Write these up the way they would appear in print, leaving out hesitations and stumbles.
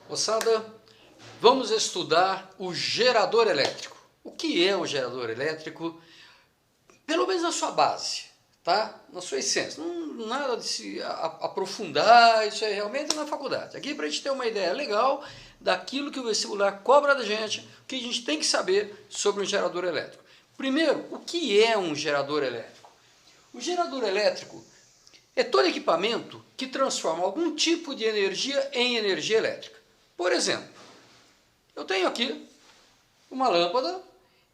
Moçada, vamos estudar o gerador elétrico. O que é o gerador elétrico? Pelo menos na sua base, tá? Na sua essência. Não, nada de se aprofundar, isso é realmente na faculdade. Aqui para a gente ter uma ideia legal daquilo que o vestibular cobra da gente, o que a gente tem que saber sobre um gerador elétrico. Primeiro, o que é um gerador elétrico? O gerador elétrico é todo equipamento que transforma algum tipo de energia em energia elétrica. Por exemplo, eu tenho aqui uma lâmpada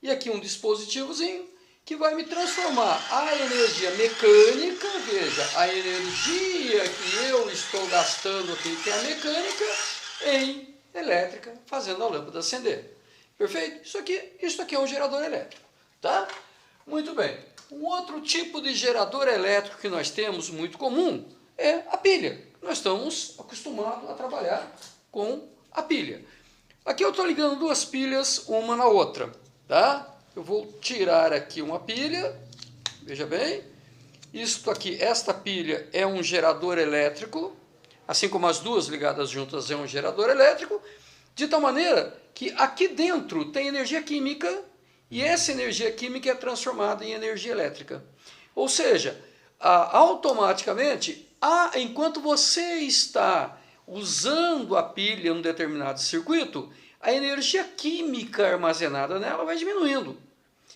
e aqui um dispositivozinho que vai me transformar a energia mecânica, veja, a energia que eu estou gastando aqui, que é a mecânica, em elétrica, fazendo a lâmpada acender. Perfeito? Isso aqui é um gerador elétrico, tá? Muito bem. Um outro tipo de gerador elétrico que nós temos, muito comum, é a pilha. Nós estamos acostumados a trabalhar com a pilha. Aqui eu estou ligando duas pilhas, uma na outra, tá? Eu vou tirar aqui uma pilha, veja bem. Isto aqui, esta pilha é um gerador elétrico, assim como as duas ligadas juntas é um gerador elétrico, de tal maneira que aqui dentro tem energia química e essa energia química é transformada em energia elétrica. Ou seja, automaticamente, enquanto você está usando a pilha em um determinado circuito, a energia química armazenada nela vai diminuindo,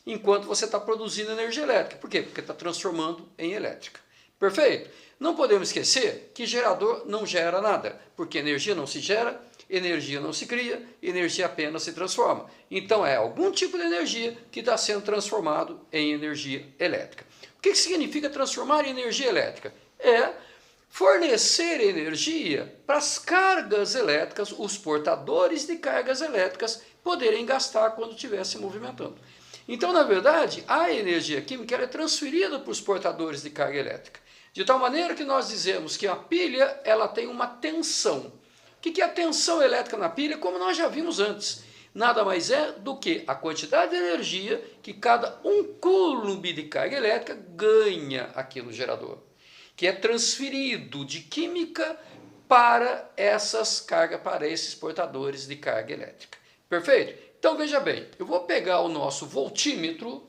enquanto você está produzindo energia elétrica. Por quê? Porque está transformando em elétrica. Perfeito? Não podemos esquecer que gerador não gera nada, porque energia não se gera, energia não se cria, energia apenas se transforma. Então é algum tipo de energia que está sendo transformado em energia elétrica. O que significa transformar em energia elétrica? É fornecer energia para as cargas elétricas, os portadores de cargas elétricas, poderem gastar quando estiver se movimentando. Então, na verdade, a energia química é transferida para os portadores de carga elétrica, de tal maneira que nós dizemos que a pilha ela tem uma tensão. O que é a tensão elétrica na pilha? Como nós já vimos antes, nada mais é do que a quantidade de energia que cada 1 coulomb de carga elétrica ganha aqui no gerador, que é transferido de química para essas cargas, para esses portadores de carga elétrica. Perfeito? Então veja bem, eu vou pegar o nosso voltímetro,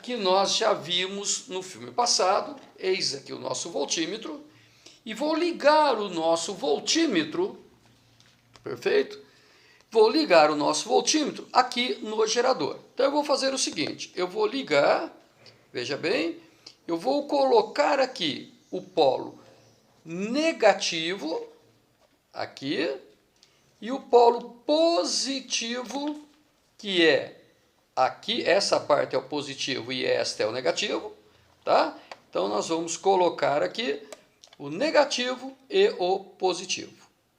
que nós já vimos no filme passado, eis aqui o nosso voltímetro, e vou ligar o nosso voltímetro, perfeito? Vou ligar o nosso voltímetro aqui no gerador. Então eu vou fazer o seguinte, eu vou ligar, veja bem, eu vou colocar aqui o polo negativo, aqui, e o polo positivo, que é aqui, essa parte é o positivo e esta é o negativo, tá? Então nós vamos colocar aqui o negativo e o positivo.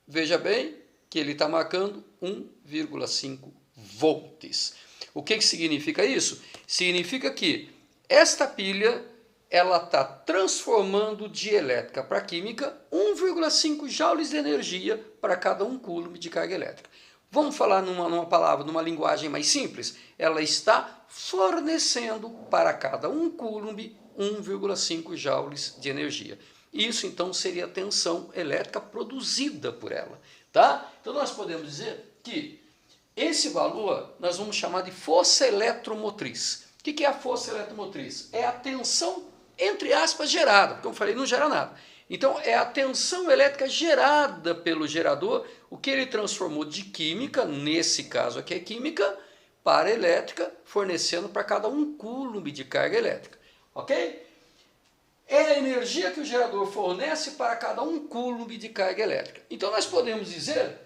Veja bem que ele está marcando 1,5 volts. O que significa isso? Significa que esta pilha ela está transformando de elétrica para química 1,5 joules de energia para cada 1 coulomb de carga elétrica. Vamos falar numa palavra, numa linguagem mais simples? Ela está fornecendo para cada 1 coulomb 1,5 joules de energia. Isso então seria a tensão elétrica produzida por ela, tá? Então nós podemos dizer que esse valor nós vamos chamar de força eletromotriz. O que é a força eletromotriz? É a tensão, entre aspas, gerada, porque como eu falei, não gera nada. Então é a tensão elétrica gerada pelo gerador, o que ele transformou de química, nesse caso aqui é química, para elétrica, fornecendo para cada 1 coulomb de carga elétrica, ok? É a energia que o gerador fornece para cada 1 coulomb de carga elétrica. Então nós podemos dizer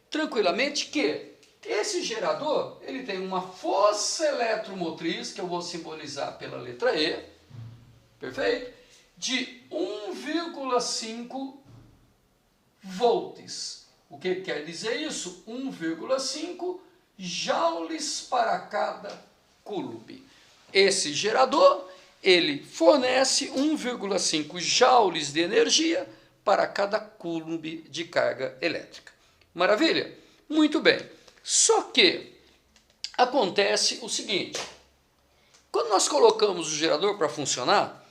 tranquilamente que esse gerador ele tem uma força eletromotriz, que eu vou simbolizar pela letra E, perfeito? De 1,5 volts. O que quer dizer isso? 1,5 joules para cada coulomb. Esse gerador ele fornece 1,5 joules de energia para cada coulomb de carga elétrica. Maravilha? Muito bem. Só que acontece o seguinte, quando nós colocamos o gerador para funcionar,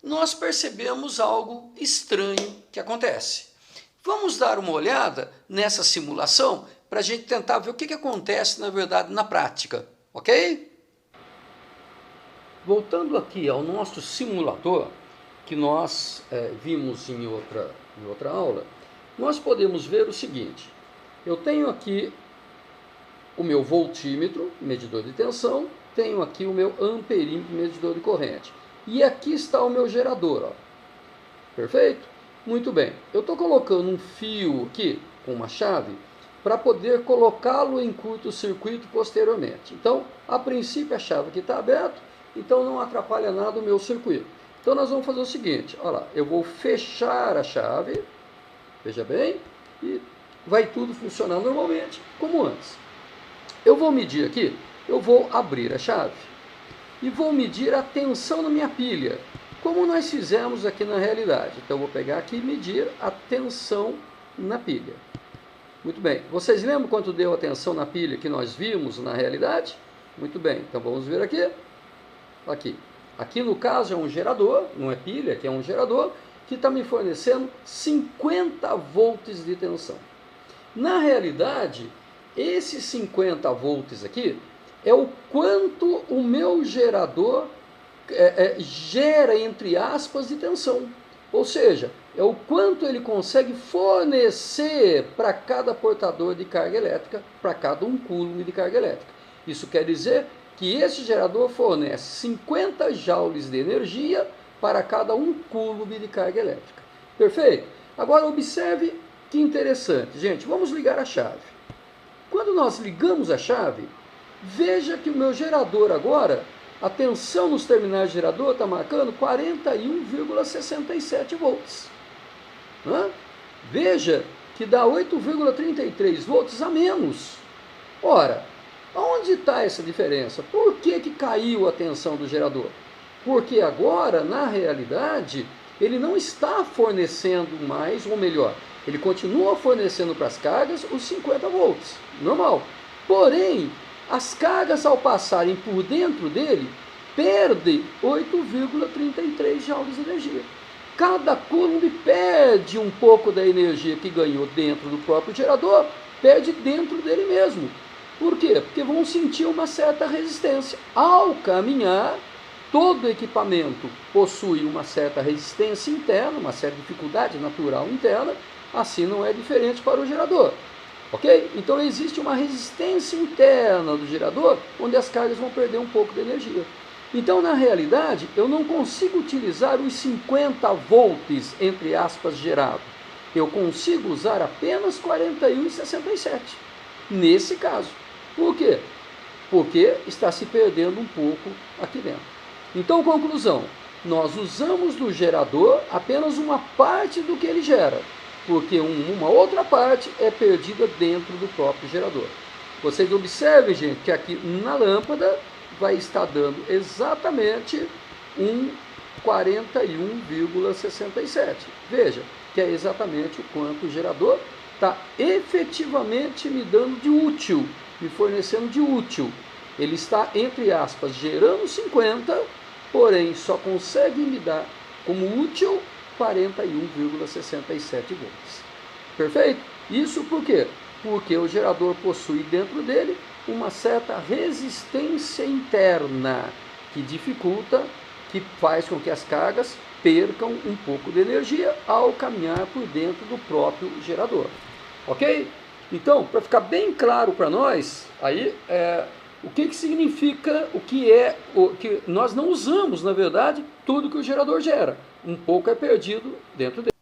nós percebemos algo estranho que acontece. Vamos dar uma olhada nessa simulação para a gente tentar ver o que acontece, na verdade, na prática, ok? Voltando aqui ao nosso simulador, que nós vimos em outra aula, nós podemos ver o seguinte: eu tenho aqui o meu voltímetro, medidor de tensão, tenho aqui o meu amperímetro, medidor de corrente, e aqui está o meu gerador, ó. Perfeito? Muito bem. Eu estou colocando um fio aqui com uma chave para poder colocá-lo em curto-circuito posteriormente. Então, a princípio a chave aqui está aberta, então não atrapalha nada o meu circuito. Então nós vamos fazer o seguinte, olha lá, eu vou fechar a chave, veja bem, e vai tudo funcionar normalmente, como antes. Eu vou medir aqui, eu vou abrir a chave e vou medir a tensão na minha pilha, como nós fizemos aqui na realidade. Então eu vou pegar aqui e medir a tensão na pilha. Muito bem, vocês lembram quanto deu a tensão na pilha que nós vimos na realidade? Muito bem, então vamos ver aqui. Aqui no caso é um gerador, não é pilha, aqui é um gerador, que está me fornecendo 50 volts de tensão. Na realidade, esses 50 volts aqui é o quanto o meu gerador gera, entre aspas, de tensão. Ou seja, é o quanto ele consegue fornecer para cada portador de carga elétrica, para cada 1 coulomb de carga elétrica. Isso quer dizer que esse gerador fornece 50 joules de energia para cada 1 coulomb de carga elétrica. Perfeito? Agora observe que interessante. Gente, vamos ligar a chave. Quando nós ligamos a chave, veja que o meu gerador agora, a tensão nos terminais de gerador está marcando 41,67 volts. Veja que dá 8,33 volts a menos. Ora, onde está essa diferença? Por que caiu a tensão do gerador? Porque agora, na realidade, ele não está fornecendo mais, ou melhor, ele continua fornecendo para as cargas os 50 volts, normal. Porém, as cargas, ao passarem por dentro dele, perdem 8,33 joules de energia. Cada coulomb perde um pouco da energia que ganhou dentro do próprio gerador, perde dentro dele mesmo. Por quê? Porque vão sentir uma certa resistência. Ao caminhar, todo equipamento possui uma certa resistência interna, uma certa dificuldade natural interna, assim não é diferente para o gerador. Ok? Então existe uma resistência interna do gerador, onde as cargas vão perder um pouco de energia. Então, na realidade, eu não consigo utilizar os 50 volts, entre aspas, gerado. Eu consigo usar apenas 41,67. Nesse caso. Por quê? Porque está se perdendo um pouco aqui dentro. Então, conclusão, nós usamos do gerador apenas uma parte do que ele gera, porque uma outra parte é perdida dentro do próprio gerador. Vocês observem, gente, que aqui na lâmpada vai estar dando exatamente 41,67. Veja que é exatamente o quanto o gerador está efetivamente me dando de útil, me fornecendo de útil. Ele está, entre aspas, gerando 50, porém só consegue me dar como útil 41,67 volts. Perfeito? Isso por quê? Porque o gerador possui dentro dele uma certa resistência interna que dificulta, que faz com que as cargas percam um pouco de energia ao caminhar por dentro do próprio gerador. Ok? Então, para ficar bem claro para nós, aí o que significa, o que nós não usamos, na verdade, tudo que o gerador gera. Um pouco é perdido dentro dele.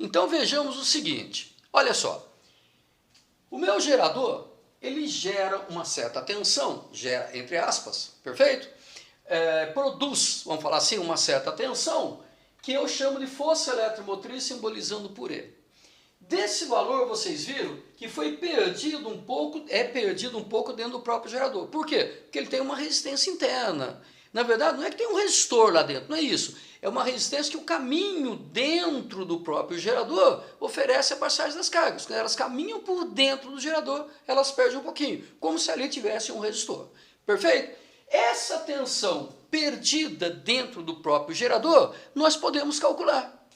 Então vejamos o seguinte, olha só, o meu gerador, ele gera uma certa tensão, gera entre aspas, perfeito? Produz, vamos falar assim, uma certa tensão, que eu chamo de força eletromotriz, simbolizando por E. Desse valor, vocês viram que foi perdido um pouco, perdido um pouco dentro do próprio gerador. Por quê? Porque ele tem uma resistência interna. Na verdade, não é que tem um resistor lá dentro, não é isso. É uma resistência que o caminho dentro do próprio gerador oferece a passagem das cargas. Quando elas caminham por dentro do gerador, elas perdem um pouquinho, como se ali tivesse um resistor. Perfeito? Essa tensão perdida dentro do próprio gerador, nós podemos calcular.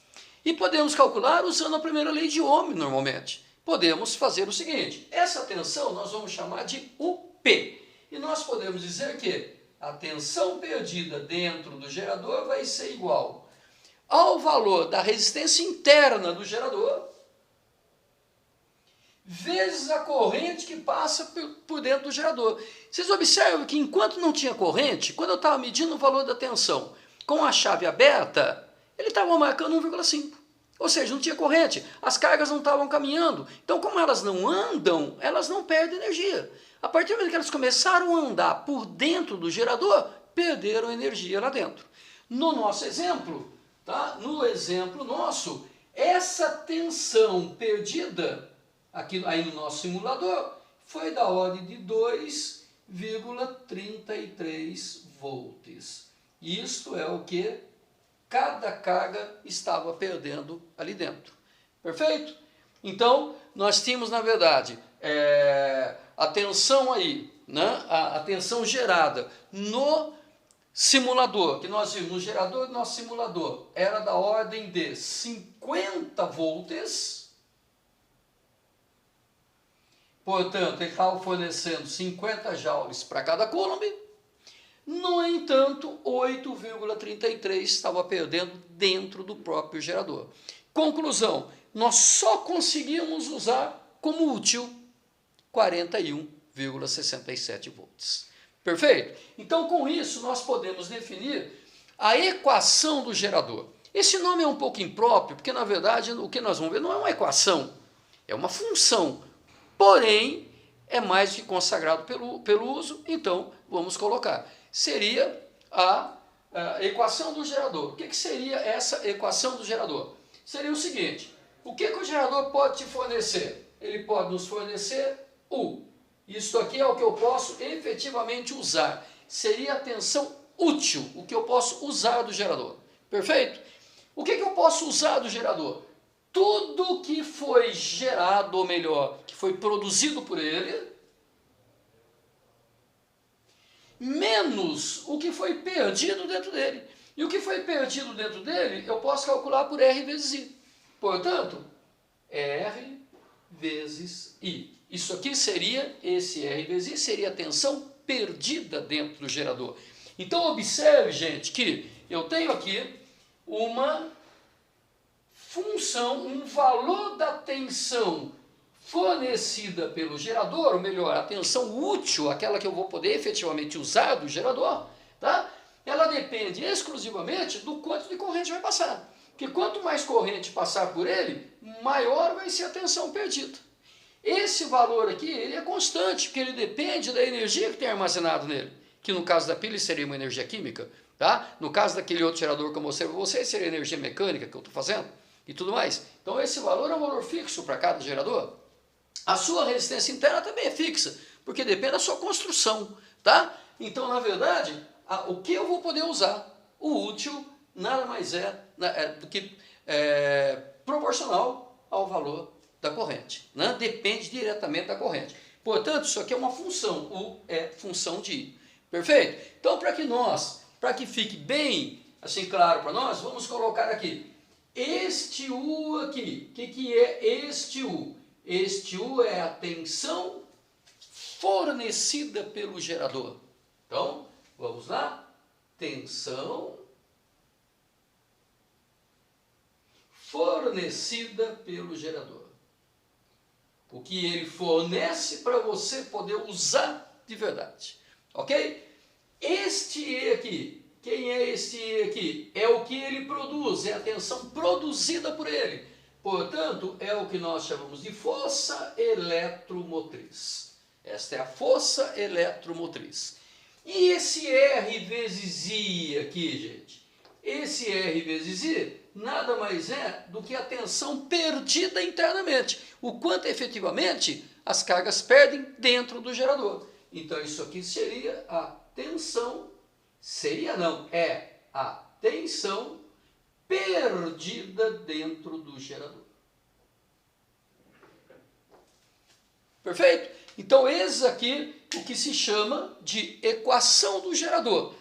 E podemos calcular usando a primeira lei de Ohm normalmente. Podemos fazer o seguinte, essa tensão nós vamos chamar de UP. E nós podemos dizer que a tensão perdida dentro do gerador vai ser igual ao valor da resistência interna do gerador vezes a corrente que passa por dentro do gerador. Vocês observam que enquanto não tinha corrente, quando eu estava medindo o valor da tensão com a chave aberta, ele estava marcando 1,5. Ou seja, não tinha corrente, as cargas não estavam caminhando. Então, como elas não andam, elas não perdem energia. A partir do momento que elas começaram a andar por dentro do gerador, perderam energia lá dentro. No nosso exemplo, tá? No exemplo nosso, essa tensão perdida aqui aí no nosso simulador foi da ordem de 2,33 volts. Isto é o que cada carga estava perdendo ali dentro. Perfeito? Então, nós tínhamos, na verdade, a tensão aí, né? A tensão gerada no simulador, que nós vimos no gerador do nosso simulador, era da ordem de 50 volts. Portanto, ele estava fornecendo 50 joules para cada coulomb. No entanto, 8,33 estava perdendo dentro do próprio gerador. Conclusão, nós só conseguimos usar como útil 41,67 volts. Perfeito? Então, com isso, nós podemos definir a equação do gerador. Esse nome é um pouco impróprio, porque, na verdade, o que nós vamos ver não é uma equação, é uma função. Porém, é mais que consagrado pelo uso, então vamos colocar. Seria a equação do gerador. O que seria essa equação do gerador? Seria o seguinte, o que o gerador pode te fornecer? Ele pode nos fornecer U. Isso aqui é o que eu posso efetivamente usar. Seria a tensão útil, o que eu posso usar do gerador. Perfeito? O que eu posso usar do gerador? Tudo que foi gerado, ou melhor, que foi produzido por ele, menos o que foi perdido dentro dele. E o que foi perdido dentro dele, eu posso calcular por R vezes I. Portanto, R vezes I. Isso aqui seria, esse R vezes I, seria a tensão perdida dentro do gerador. Então, observe, gente, que eu tenho aqui uma função, um valor da tensão fornecida pelo gerador, ou melhor, a tensão útil, aquela que eu vou poder efetivamente usar do gerador, tá? Ela depende exclusivamente do quanto de corrente vai passar. Porque quanto mais corrente passar por ele, maior vai ser a tensão perdida. Esse valor aqui, ele é constante, porque ele depende da energia que tem armazenado nele, que no caso da pilha seria uma energia química, tá? No caso daquele outro gerador que eu mostrei para vocês, seria energia mecânica que eu estou fazendo e tudo mais. Então esse valor é um valor fixo para cada gerador. A sua resistência interna também é fixa, porque depende da sua construção, tá? Então, na verdade, o que eu vou poder usar? O útil nada mais é do que proporcional ao valor da corrente, né? Depende diretamente da corrente. Portanto, isso aqui é uma função, U é função de I. Perfeito? Então, para que fique bem assim claro para nós, vamos colocar aqui este U aqui. O que é este U? Este U é a tensão fornecida pelo gerador. Então, vamos lá? Tensão fornecida pelo gerador. O que ele fornece para você poder usar de verdade. Ok? Este E aqui, quem é este E aqui? É o que ele produz, é a tensão produzida por ele. Portanto, é o que nós chamamos de força eletromotriz. Esta é a força eletromotriz. E esse R vezes I aqui, gente? Esse R vezes I nada mais é do que a tensão perdida internamente. O quanto efetivamente as cargas perdem dentro do gerador. Então isso aqui seria a tensão, é a tensão perdida dentro do gerador. Perfeito? Então esse aqui o que se chama de equação do gerador,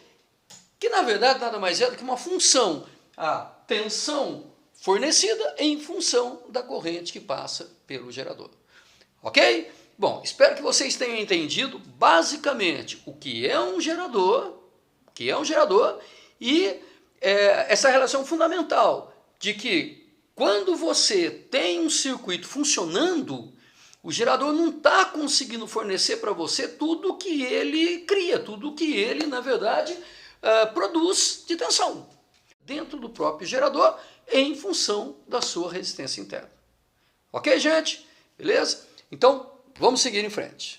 que na verdade nada mais é do que uma função. A tensão fornecida em função da corrente que passa pelo gerador. Ok? Bom, espero que vocês tenham entendido basicamente o que é um gerador, e essa relação fundamental de que quando você tem um circuito funcionando, o gerador não está conseguindo fornecer para você tudo que ele cria, tudo que ele, na verdade, produz de tensão dentro do próprio gerador em função da sua resistência interna. Ok, gente? Beleza? Então, vamos seguir em frente.